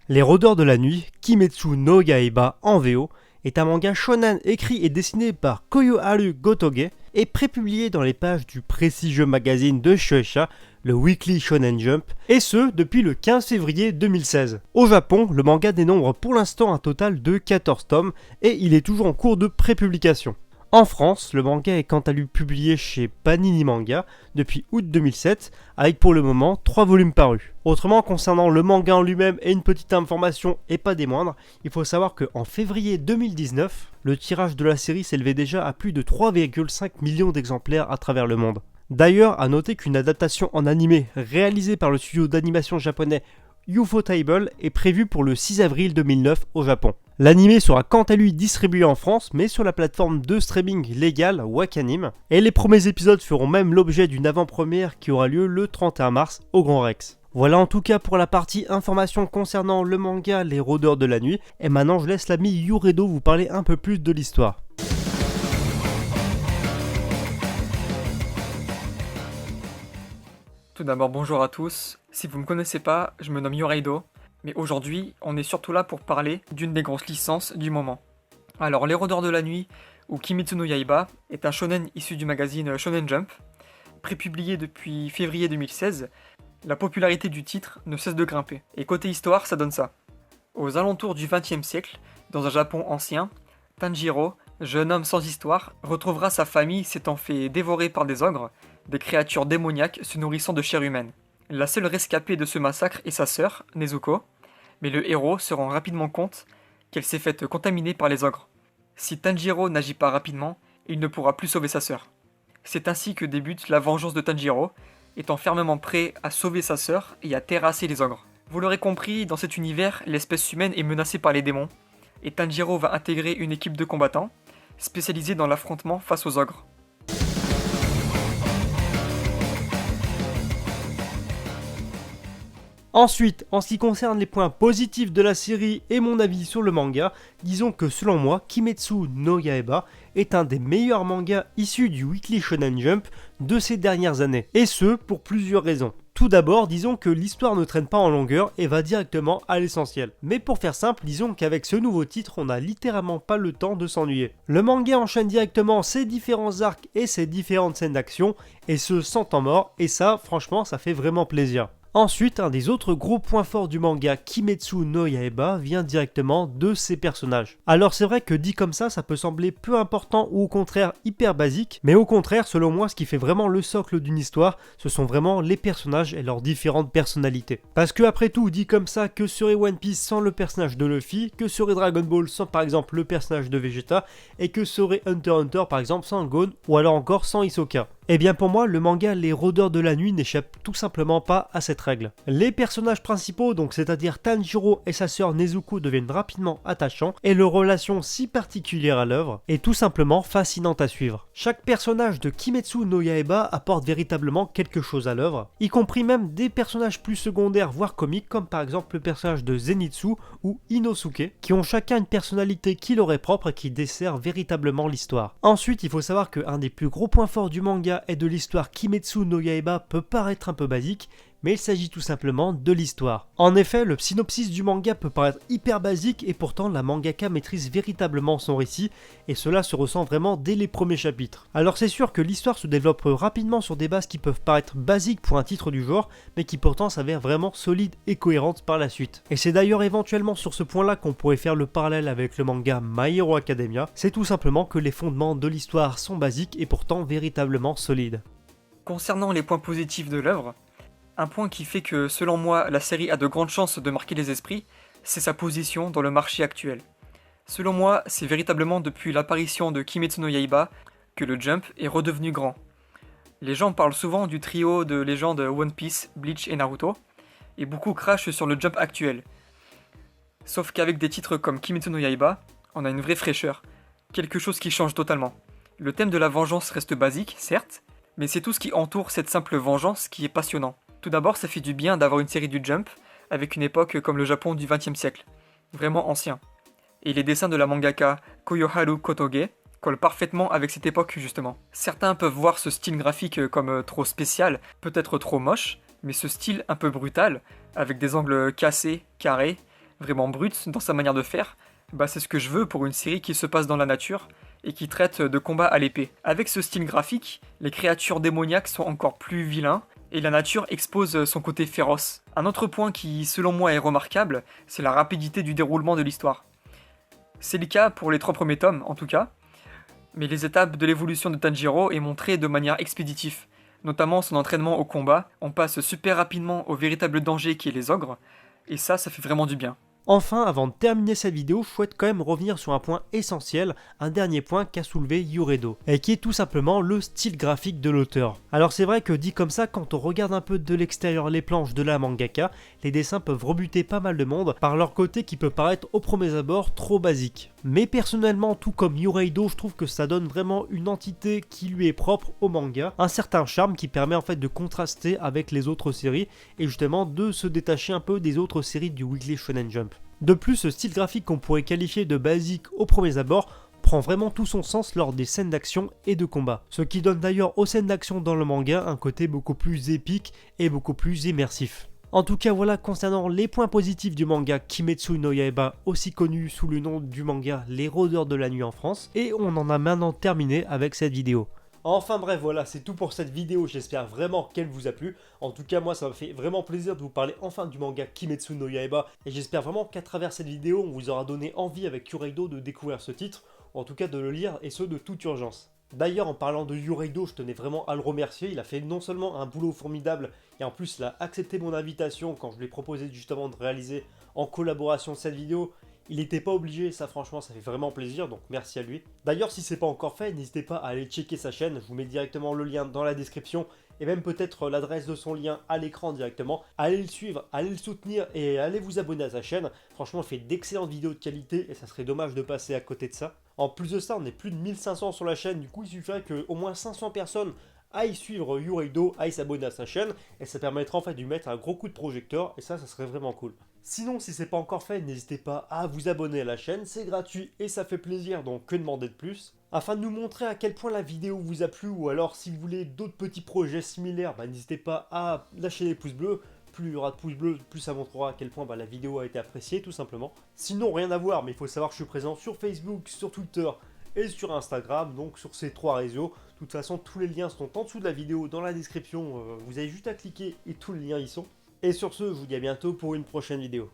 Les Rôdeurs de la Nuit, Kimetsu no Yaiba en VO, est un manga shonen écrit et dessiné par Koyoharu Gotoge et prépublié dans les pages du prestigieux magazine de Shueisha, le Weekly Shonen Jump, et ce depuis le 15 février 2016. Au Japon, le manga dénombre pour l'instant un total de 14 tomes et il est toujours en cours de prépublication. En France, le manga est quant à lui publié chez Panini Manga depuis août 2007, avec pour le moment 3 volumes parus. Autrement, concernant le manga en lui-même et une petite information et pas des moindres, il faut savoir qu'en février 2019, le tirage de la série s'élevait déjà à plus de 3,5 millions d'exemplaires à travers le monde. D'ailleurs, à noter qu'une adaptation en animé réalisée par le studio d'animation japonais Ufotable est prévue pour le 6 avril 2009 au Japon. L'anime sera quant à lui distribué en France, mais sur la plateforme de streaming légale Wakanim, et les premiers épisodes feront même l'objet d'une avant-première qui aura lieu le 31 mars au Grand Rex. Voilà en tout cas pour la partie information concernant le manga Les Rôdeurs de la Nuit, et maintenant je laisse l'ami Yuredo vous parler un peu plus de l'histoire. Tout d'abord, bonjour à tous. Si vous ne me connaissez pas, je me nomme Yoraido, mais aujourd'hui, on est surtout là pour parler d'une des grosses licences du moment. Alors, Les Rôdeurs de la Nuit, ou Kimetsu no Yaiba, est un shonen issu du magazine Shonen Jump. Prépublié depuis février 2016, la popularité du titre ne cesse de grimper. Et côté histoire, ça donne ça. Aux alentours du XXe siècle, dans un Japon ancien, Tanjiro, jeune homme sans histoire, retrouvera sa famille s'étant fait dévorer par des ogres, des créatures démoniaques se nourrissant de chair humaine. La seule rescapée de ce massacre est sa sœur, Nezuko, mais le héros se rend rapidement compte qu'elle s'est faite contaminer par les ogres. Si Tanjiro n'agit pas rapidement, il ne pourra plus sauver sa sœur. C'est ainsi que débute la vengeance de Tanjiro, étant fermement prêt à sauver sa sœur et à terrasser les ogres. Vous l'aurez compris, dans cet univers, l'espèce humaine est menacée par les démons, et Tanjiro va intégrer une équipe de combattants, spécialisée dans l'affrontement face aux ogres. Ensuite, en ce qui concerne les points positifs de la série et mon avis sur le manga, disons que selon moi, Kimetsu no Yaiba est un des meilleurs mangas issus du Weekly Shonen Jump de ces dernières années. Et ce, pour plusieurs raisons. Tout d'abord, disons que l'histoire ne traîne pas en longueur et va directement à l'essentiel. Mais pour faire simple, disons qu'avec ce nouveau titre, on n'a littéralement pas le temps de s'ennuyer. Le manga enchaîne directement ses différents arcs et ses différentes scènes d'action, et ce sans temps mort, et ça, franchement, ça fait vraiment plaisir. Ensuite, un des autres gros points forts du manga Kimetsu no Yaiba vient directement de ses personnages. Alors c'est vrai que dit comme ça peut sembler peu important ou au contraire hyper basique, mais au contraire, selon moi, ce qui fait vraiment le socle d'une histoire, ce sont vraiment les personnages et leurs différentes personnalités. Parce que après tout, dit comme ça, que serait One Piece sans le personnage de Luffy, que serait Dragon Ball sans par exemple le personnage de Vegeta, et que serait Hunter x Hunter par exemple sans Gon, ou alors encore sans Hisoka. Eh bien pour moi, le manga Les Rôdeurs de la Nuit n'échappe tout simplement pas à cette règle. Les personnages principaux, donc c'est-à-dire Tanjiro et sa sœur Nezuko, deviennent rapidement attachants et leur relation si particulière à l'œuvre est tout simplement fascinante à suivre. Chaque personnage de Kimetsu no Yaiba apporte véritablement quelque chose à l'œuvre, y compris même des personnages plus secondaires voire comiques comme par exemple le personnage de Zenitsu ou Inosuke, qui ont chacun une personnalité qui leur est propre et qui dessert véritablement l'histoire. Ensuite, il faut savoir qu'un des plus gros points forts du manga et de l'histoire Kimetsu no Yaiba peut paraître un peu basique, mais il s'agit tout simplement de l'histoire. En effet, le synopsis du manga peut paraître hyper basique et pourtant la mangaka maîtrise véritablement son récit et cela se ressent vraiment dès les premiers chapitres. Alors c'est sûr que l'histoire se développe rapidement sur des bases qui peuvent paraître basiques pour un titre du genre, mais qui pourtant s'avèrent vraiment solides et cohérentes par la suite. Et c'est d'ailleurs éventuellement sur ce point-là qu'on pourrait faire le parallèle avec le manga My Hero Academia, c'est tout simplement que les fondements de l'histoire sont basiques et pourtant véritablement solides. Concernant les points positifs de l'œuvre, un point qui fait que, selon moi, la série a de grandes chances de marquer les esprits, c'est sa position dans le marché actuel. Selon moi, c'est véritablement depuis l'apparition de Kimetsu no Yaiba que le Jump est redevenu grand. Les gens parlent souvent du trio de légendes One Piece, Bleach et Naruto, et beaucoup crachent sur le Jump actuel. Sauf qu'avec des titres comme Kimetsu no Yaiba, on a une vraie fraîcheur, quelque chose qui change totalement. Le thème de la vengeance reste basique, certes, mais c'est tout ce qui entoure cette simple vengeance qui est passionnant. Tout d'abord, ça fait du bien d'avoir une série du Jump avec une époque comme le Japon du XXe siècle, vraiment ancien. Et les dessins de la mangaka Koyoharu Gotoge collent parfaitement avec cette époque justement. Certains peuvent voir ce style graphique comme trop spécial, peut-être trop moche, mais ce style un peu brutal, avec des angles cassés, carrés, vraiment brute dans sa manière de faire, bah c'est ce que je veux pour une série qui se passe dans la nature et qui traite de combats à l'épée. Avec ce style graphique, les créatures démoniaques sont encore plus vilains et la nature expose son côté féroce. Un autre point qui, selon moi, est remarquable, c'est la rapidité du déroulement de l'histoire. C'est le cas pour les 3 premiers tomes, en tout cas, mais les étapes de l'évolution de Tanjiro est montrée de manière expéditive, notamment son entraînement au combat. On passe super rapidement au véritable danger qui est les ogres, et ça fait vraiment du bien. Enfin, avant de terminer cette vidéo, je souhaite quand même revenir sur un point essentiel, un dernier point qu'a soulevé Yuredo, et qui est tout simplement le style graphique de l'auteur. Alors c'est vrai que dit comme ça, quand on regarde un peu de l'extérieur les planches de la mangaka, les dessins peuvent rebuter pas mal de monde par leur côté qui peut paraître au premier abord trop basique. Mais personnellement, tout comme Yureido, je trouve que ça donne vraiment une entité qui lui est propre au manga, un certain charme qui permet en fait de contraster avec les autres séries et justement de se détacher un peu des autres séries du Weekly Shonen Jump. De plus, ce style graphique qu'on pourrait qualifier de basique au premier abord prend vraiment tout son sens lors des scènes d'action et de combat. Ce qui donne d'ailleurs aux scènes d'action dans le manga un côté beaucoup plus épique et beaucoup plus immersif. En tout cas voilà concernant les points positifs du manga Kimetsu no Yaiba, aussi connu sous le nom du manga Les Rôdeurs de la Nuit en France, et on en a maintenant terminé avec cette vidéo. Enfin bref, voilà, c'est tout pour cette vidéo, j'espère vraiment qu'elle vous a plu. En tout cas, moi, ça m'a fait vraiment plaisir de vous parler enfin du manga Kimetsu no Yaiba, et j'espère vraiment qu'à travers cette vidéo, on vous aura donné envie avec Yureido de découvrir ce titre, ou en tout cas de le lire, et ce de toute urgence. D'ailleurs, en parlant de Yureido, je tenais vraiment à le remercier, il a fait non seulement un boulot formidable, et en plus, il a accepté mon invitation quand je lui ai proposé justement de réaliser en collaboration cette vidéo. Il n'était pas obligé, ça franchement ça fait vraiment plaisir, donc merci à lui. D'ailleurs si c'est pas encore fait, n'hésitez pas à aller checker sa chaîne, je vous mets directement le lien dans la description et même peut-être l'adresse de son lien à l'écran directement. Allez le suivre, allez le soutenir et allez vous abonner à sa chaîne. Franchement il fait d'excellentes vidéos de qualité et ça serait dommage de passer à côté de ça. En plus de ça on est plus de 1500 sur la chaîne, du coup il suffirait qu'au moins 500 personnes aille suivre Yureido, aille s'abonner à sa chaîne, et ça permettra en fait de lui mettre un gros coup de projecteur, et ça serait vraiment cool. Sinon, si c'est pas encore fait, n'hésitez pas à vous abonner à la chaîne, c'est gratuit et ça fait plaisir, donc que demander de plus. Afin de nous montrer à quel point la vidéo vous a plu, ou alors si vous voulez d'autres petits projets similaires, n'hésitez pas à lâcher les pouces bleus. Plus il y aura de pouces bleus, plus ça montrera à quel point la vidéo a été appréciée, tout simplement. Sinon, rien à voir, mais il faut savoir que je suis présent sur Facebook, sur Twitter, et sur Instagram, donc sur ces 3 réseaux. De toute façon, tous les liens sont en dessous de la vidéo, dans la description. Vous avez juste à cliquer et tous les liens y sont. Et sur ce, je vous dis à bientôt pour une prochaine vidéo.